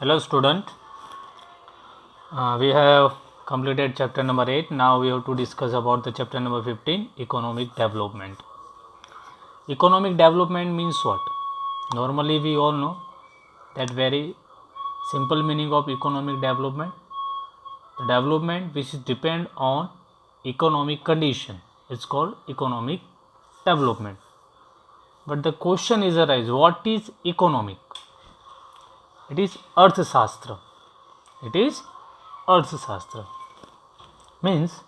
Hello student, we have completed chapter number 8. Now we have to discuss about the chapter number 15, economic development. Economic development means what? Normally we all know that very simple meaning of economic development. The development which depend on economic condition. It's called economic development. But the question is arise, what is economic? It is Arthashastra. It is Arthashastra. Means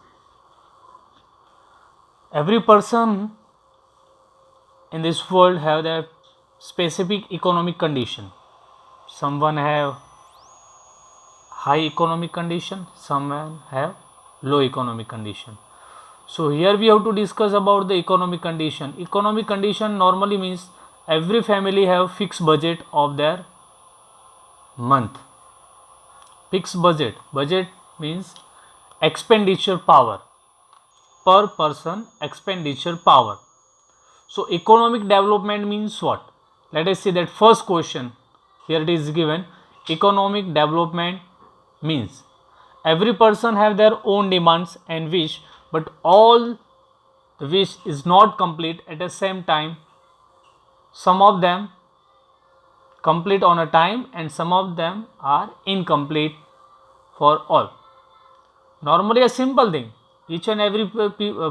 every person in this world have their specific economic condition. Someone have high economic condition, someone have low economic condition. So here we have to discuss about the economic condition. Economic condition normally means every family have fixed budget of their month. Fixed budget. Budget means expenditure power. Per person expenditure power. So economic development means what? Let us see that first question. Here it is given. Economic development means every person have their own demands and wish, but all the wish is not complete at the same time. Some of them complete on a time and some of them are incomplete for all. Normally a simple thing. Each and every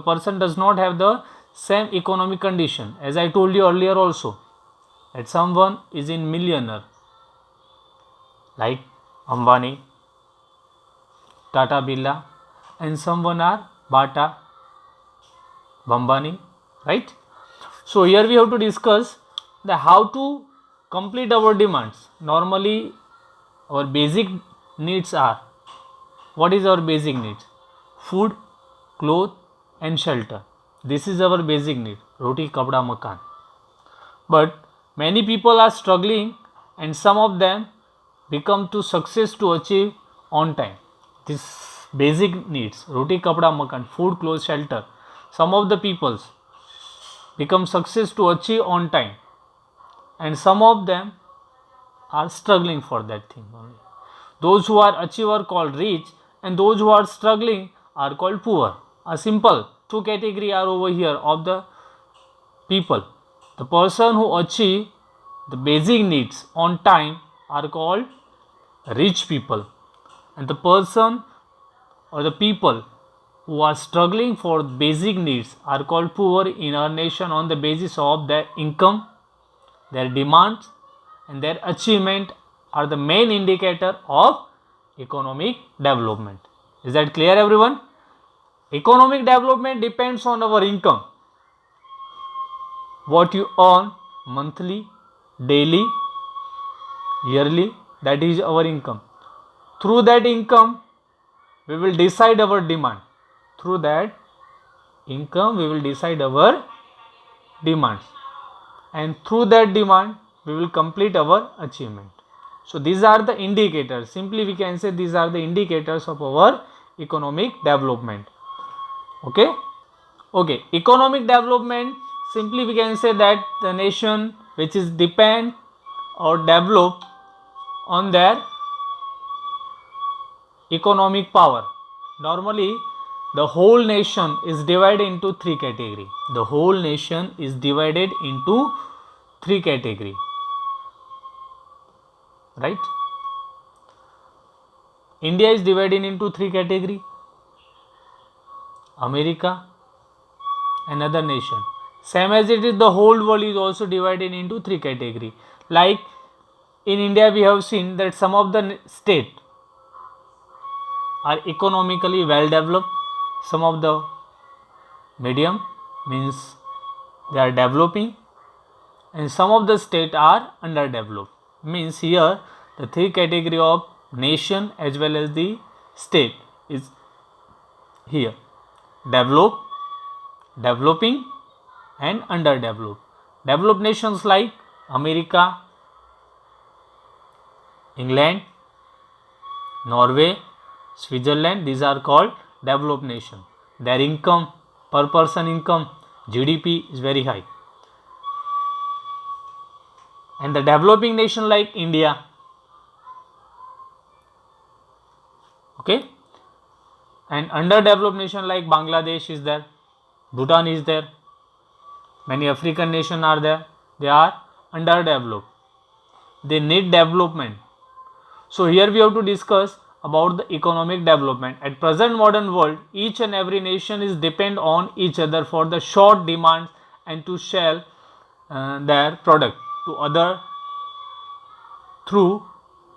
person does not have the same economic condition. As I told you earlier also, that someone is in millionaire like Ambani, Tata Birla, and someone are Bata, Bambani, right? So here we have to discuss the how to complete our demands. Normally our basic needs are, what is our basic needs? Food, clothes and shelter. This is our basic need. Roti, kapda, makan. But many people are struggling and some of them become to success to achieve on time. This basic needs, roti, kapda, makan, food, clothes, shelter. Some of the peoples become success to achieve on time and some of them are struggling for that thing only. Those who are achieve are called rich and those who are struggling are called poor. A simple two category are over here of the people. The person who achieve the basic needs on time are called rich people, and the person or the people who are struggling for basic needs are called poor in our nation on the basis of their income, their demands and their achievement are the main indicator of economic development. Is that clear everyone? Economic development depends on our income. What you earn monthly, daily, yearly, that is our income. Through that income, we will decide our demand. Through that income, we will decide our demands. And through that demand, we will complete our achievement. So these are the indicators. Simply we can say these are the indicators of our economic development. Okay. Economic development, simply we can say that the nation which is depend or develop on their economic power. Normally the whole nation is divided into three category. The whole nation is divided into three category, right? India is divided into three category: America and other nation. Same as it is, the whole world is also divided into three category. Like in India, we have seen that some of the state are economically well developed, some of the medium means they are developing, and some of the state are underdeveloped. Means here the three category of nation as well as the state is here: developed, developing and underdeveloped. Developed nations like America, England, Norway, Switzerland, these are called developed nation. Their income, per person income, GDP is very high. And the developing nation like India, Okay, and underdeveloped nation like Bangladesh is there, Bhutan is there, many African nations are there. They are underdeveloped. They need development. So here we have to discuss about the economic development. At present modern world, each and every nation is depend on each other for the short demands and to sell their product to other. Through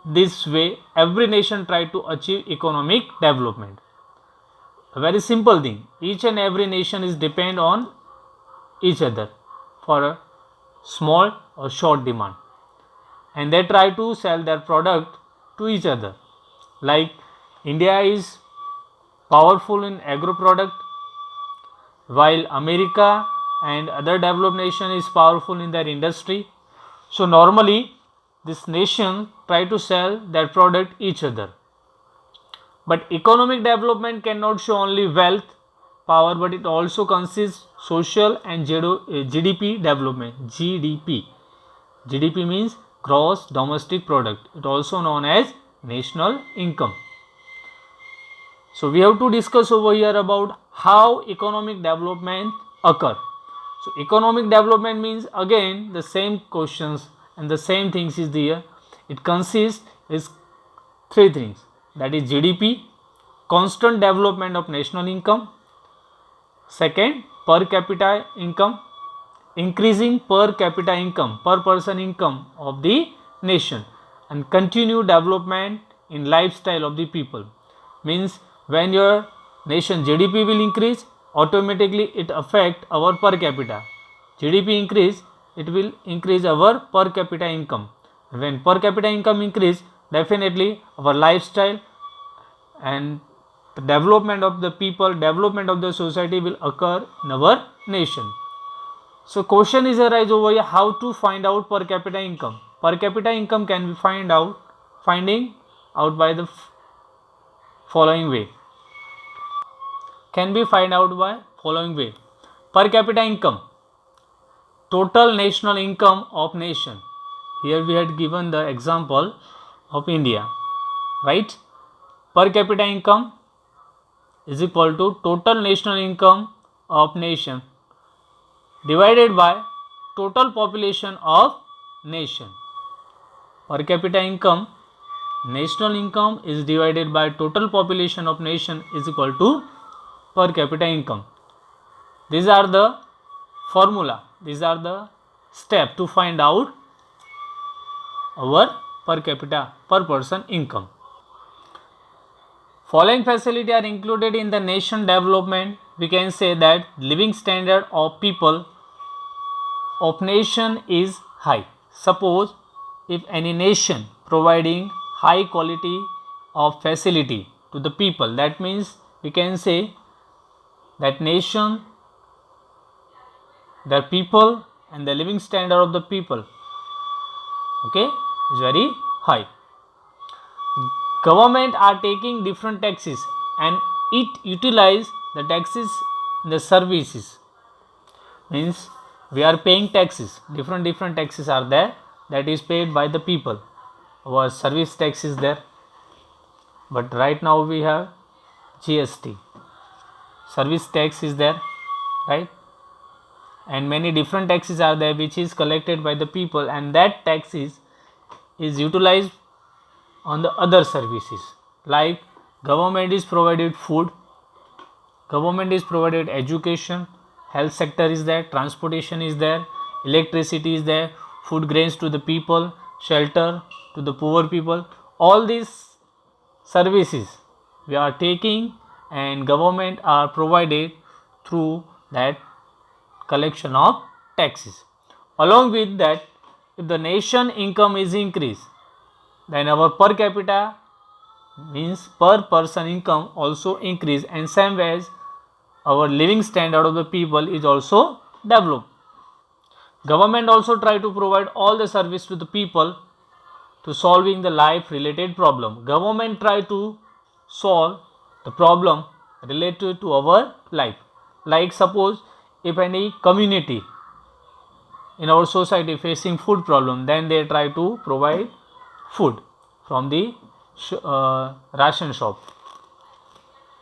this way, every nation try to achieve economic development. A very simple thing. Each and every nation is depend on each other for a small or short demand, and they try to sell their product to each other. Like India is powerful in agro product, while America and other developed nation is powerful in their industry. So normally this nation try to sell their product each other. But economic development cannot show only wealth, power, but it also consists social and GDP development. GDP. GDP means gross domestic product. It also known as national income. So we have to discuss over here about how economic development occur. So economic development means again the same questions and the same things is there. It consists is three things, that is GDP, constant development of national income, second per capita income, increasing per capita income, per person income of the nation, and continued development in lifestyle of the people. Means when your nation GDP will increase, automatically it affect our per capita. GDP increase, it will increase our per capita income. When per capita income increase, definitely our lifestyle and the development of the people, development of the society will occur in our nation. So question is arise over here, how to find out per capita income. Per capita income can be finding out by the following way. Can be find out by following way. Per capita income, total national income of nation. Here we had given the example of India, right? Per capita income is equal to total national income of nation divided by total population of nation. Per capita income, national income is divided by total population of nation is equal to per capita income. These are the formula, these are the step to find out our per capita, per person income. Following facility are included in the nation development. We can say that living standard of people of nation is high. Suppose if any nation providing high quality of facility to the people, that means we can say that nation, their people and the living standard of the people, okay, is very high. Government are taking different taxes and it utilize the taxes in the services. Means we are paying taxes, different taxes are there that is paid by the people. Our service tax is there, but right now we have GST, service tax is there, right? And many different taxes are there which is collected by the people, and that tax is utilized on the other services. Like government is provided food, government is provided education, health sector is there, transportation is there, electricity is there, food grains to the people, shelter to the poor people. All these services we are taking and government are provided through that collection of taxes. Along with that, if the nation income is increased, then our per capita means per person income also increase, and same as our living standard of the people is also developed. Government also try to provide all the service to the people to solving the life related problem. Government try to solve the problem related to our life. Like suppose if any community in our society facing food problem, then they try to provide food from the ration shop.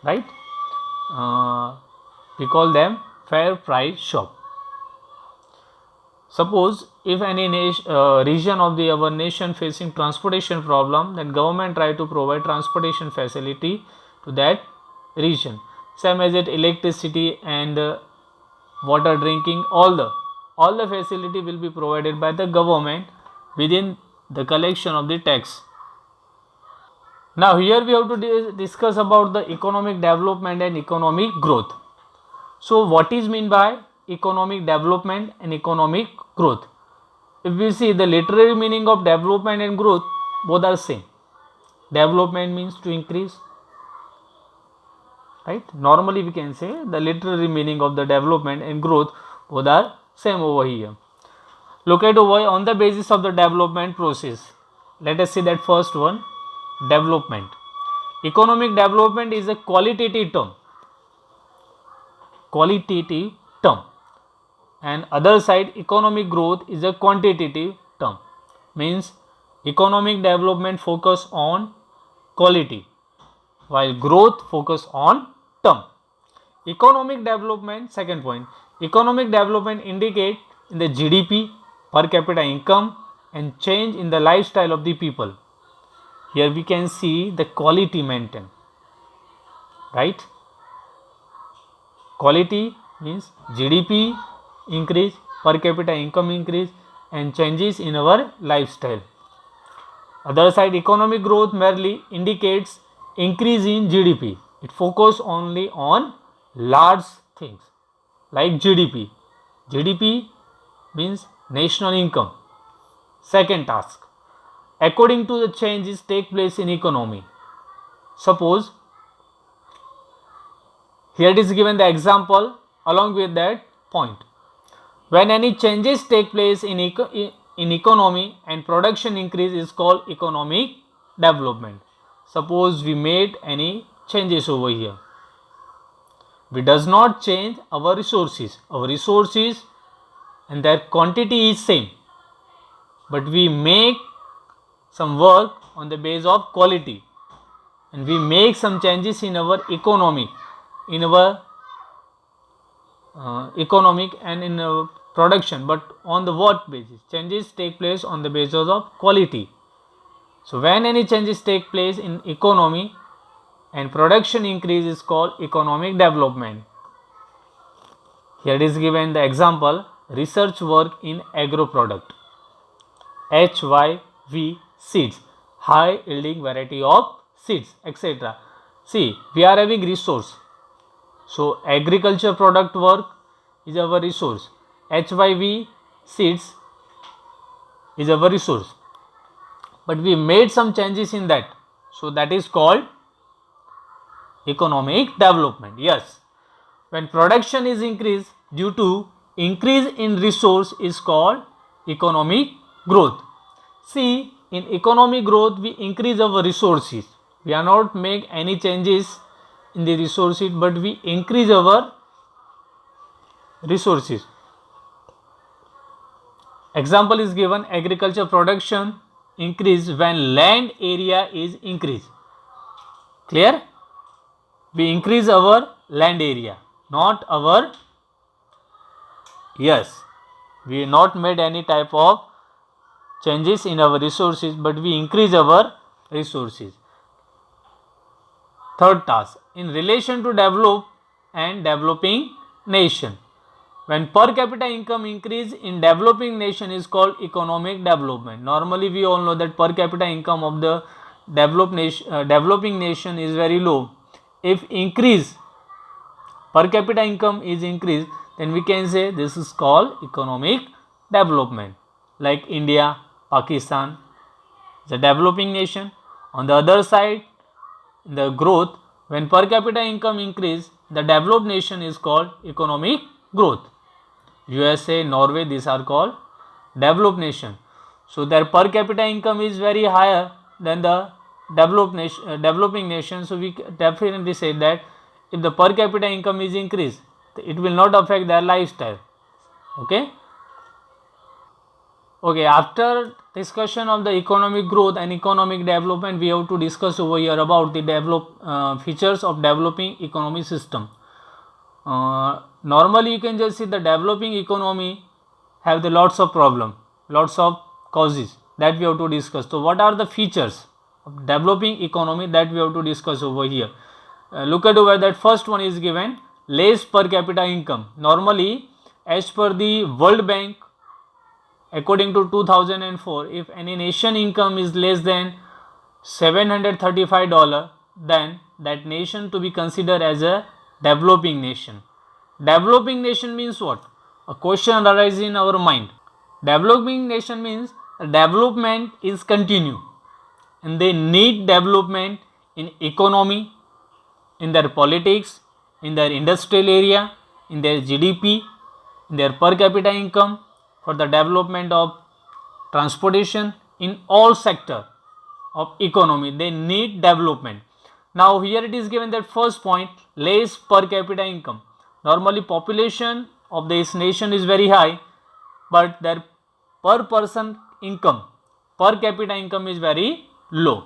right? We call them fair price shop. Suppose if any region of our nation facing transportation problem, then government try to provide transportation facility to that region. Same as it electricity and water, drinking, all the facility will be provided by the government within the collection of the tax. Now here we have to discuss about the economic development and economic growth. So what is mean by economic development and economic growth? If we see the literary meaning of development and growth, both are same. Development means to increase, right? Normally we can say the literary meaning of the development and growth both are same over here. Look at over on the basis of the development process. Let us see that first one, development. Economic development is a qualitative term. And other side, economic growth is a quantitative term. Means economic development focus on quality while growth focus on term. Economic development, second point, economic development indicate in the GDP, per capita income and change in the lifestyle of the people. Here we can see the quality maintained, right? Quality means GDP increase, per capita income increase and changes in our lifestyle. Other side, economic growth merely indicates increase in GDP. It focuses only on large things like GDP. GDP means national income. Second task, according to the changes take place in economy. Suppose here it is given the example along with that point. When any changes take place in economy and production increase is called economic development. Suppose we made any changes over here. We does not change our resources. Our resources and their quantity is same. But we make some work on the base of quality. And we make some changes in our economy, in our economic and in our production, but on the what basis? Changes take place on the basis of quality. So when any changes take place in economy and production increase is called economic development. Here it is given the example, research work in agro product, HYV seeds, high yielding variety of seeds, etc. See, we are having resource. So agriculture product work is our resource. HYV seeds is our resource. But we made some changes in that. So that is called economic development. Yes. When production is increased due to increase in resource is called economic growth. See, in economic growth we increase our resources. We are not make any changes in the resources, but we increase our resources. Example is given, agriculture production increase when land area is increased. Clear? We increase our land area, not our, yes, we not made any type of changes in our resources, but we increase our resources. Third task, in relation to develop and developing nation. When per capita income increase in developing nation is called economic development. Normally we all know that per capita income of the developing nation is very low. If increase, per capita income is increased, then we can say this is called economic development. Like India, Pakistan is a developing nation. On the other side, the growth, when per capita income increase, the developed nation is called economic growth. USA, Norway, these are called developed nation. So their per capita income is very higher than the developing nation. So we definitely say that if the per capita income is increased, it will not affect their lifestyle. Okay. Okay, after discussion of the economic growth and economic development, we have to discuss over here about the features of developing economy system. Normally you can just see the developing economy have the lots of problem, lots of causes that we have to discuss. So what are the features of developing economy that we have to discuss over here? Look at over that first one is given, less per capita income. Normally as per the World Bank, according to 2004, if any nation income is less than $735, then that nation to be considered as a developing nation. Developing nation means what? A question arises in our mind. Developing nation means development is continue and they need development in economy, in their politics, in their industrial area, in their GDP, in their per capita income, for the development of transportation, in all sector of economy they need development. Now here it is given that first point, less per capita income. Normally population of this nation is very high, but their per person income, per capita income is very low.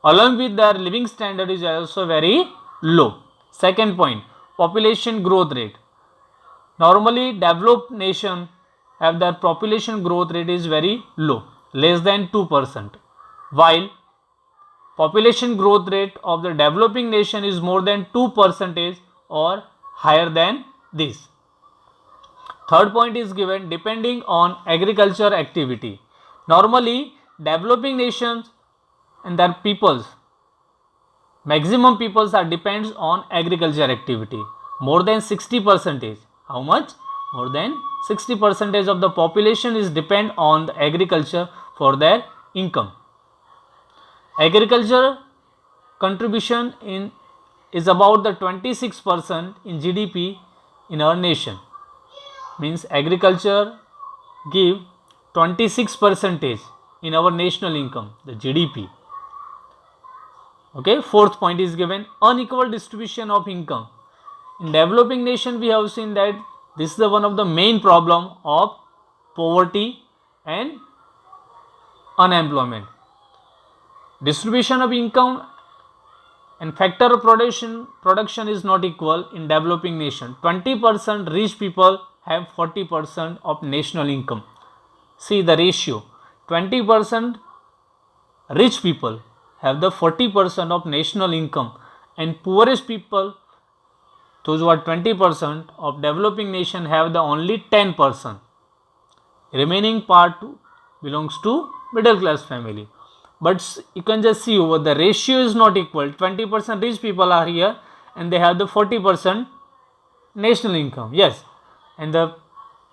Along with their living standard is also very low. Second point, population growth rate. Normally developed nation have their population growth rate is very low, less than 2%, while population growth rate of the developing nation is more than 2% or higher than this. Third point is given, depending on agriculture activity. Normally developing nations and their peoples, maximum peoples are depends on agriculture activity, more than 60%. How much? More than 60% of the population is depend on the agriculture for their income. Agriculture contribution is about the 26% in GDP in our nation. Means agriculture give 26% in our national income, the GDP. Okay, fourth point is given, unequal distribution of income. In developing nation we have seen that this is the one of the main problem of poverty and unemployment. Distribution of income and factor of production is not equal in developing nation. 20% rich people have 40% of national income. See the ratio, 20% rich people have the 40% of national income, and poorest people, those who are 20% of developing nation, have the only 10%. Remaining part belongs to middle class family. But you can just see over the ratio is not equal. 20% rich people are here and they have the 40% national income. Yes, and the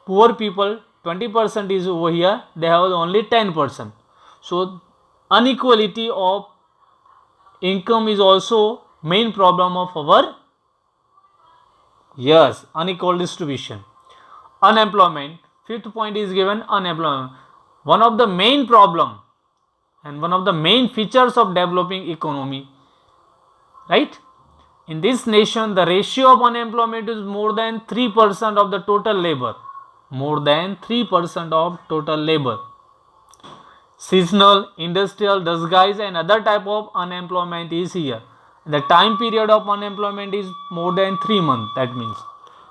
poor people 20% is over here, they have only 10%. So inequality of income is also main problem of our, yes, unequal distribution. Unemployment, fifth point is given, unemployment. One of the main problem and one of the main features of developing economy, right? In this nation the ratio of unemployment is more than 3% of the total labor, more than 3% of total labor. Seasonal, industrial, disguise and other type of unemployment is here. The time period of unemployment is more than 3 months, that means.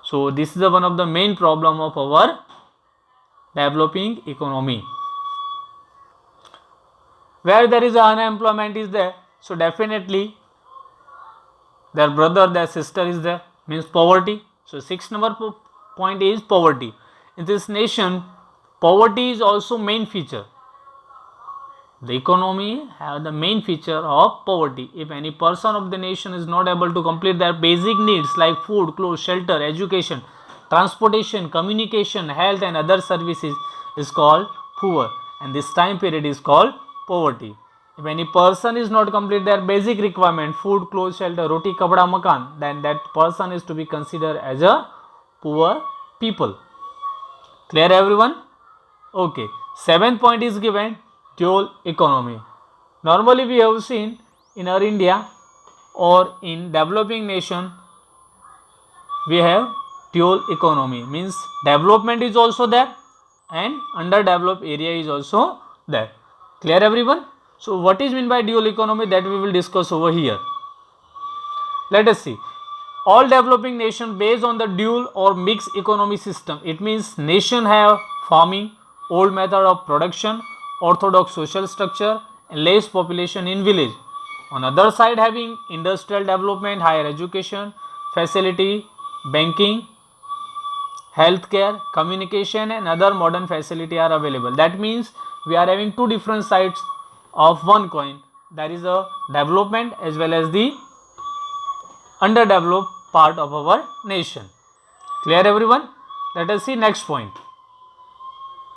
So this is the one of the main problem of our developing economy. Where there is unemployment is there, so definitely their brother, their sister is there, means poverty. So 6 number point is poverty. In this nation poverty is also main feature. The economy have the main feature of poverty. If any person of the nation is not able to complete their basic needs like food, clothes, shelter, education, transportation, communication, health and other services, is called poor, and this time period is called poverty. If any person is not complete their basic requirement, food, clothes, shelter, roti, kapda, makan, then that person is to be considered as a poor people. Clear everyone? Okay. 7th point is given, dual economy. Normally we have seen in our India or in developing nation we have dual economy, means development is also there and underdeveloped area is also there. Clear everyone? So what is meant by dual economy, that we will discuss over here. Let us see. All developing nation based on the dual or mixed economy system. It means nation have farming, old method of production, orthodox social structure, and less population in village. On other side, having industrial development, higher education, facility, banking, healthcare, communication, and other modern facility are available. That means we are having two different sides of one coin. That is a development as well as the underdeveloped part of our nation. Clear everyone? Let us see next point.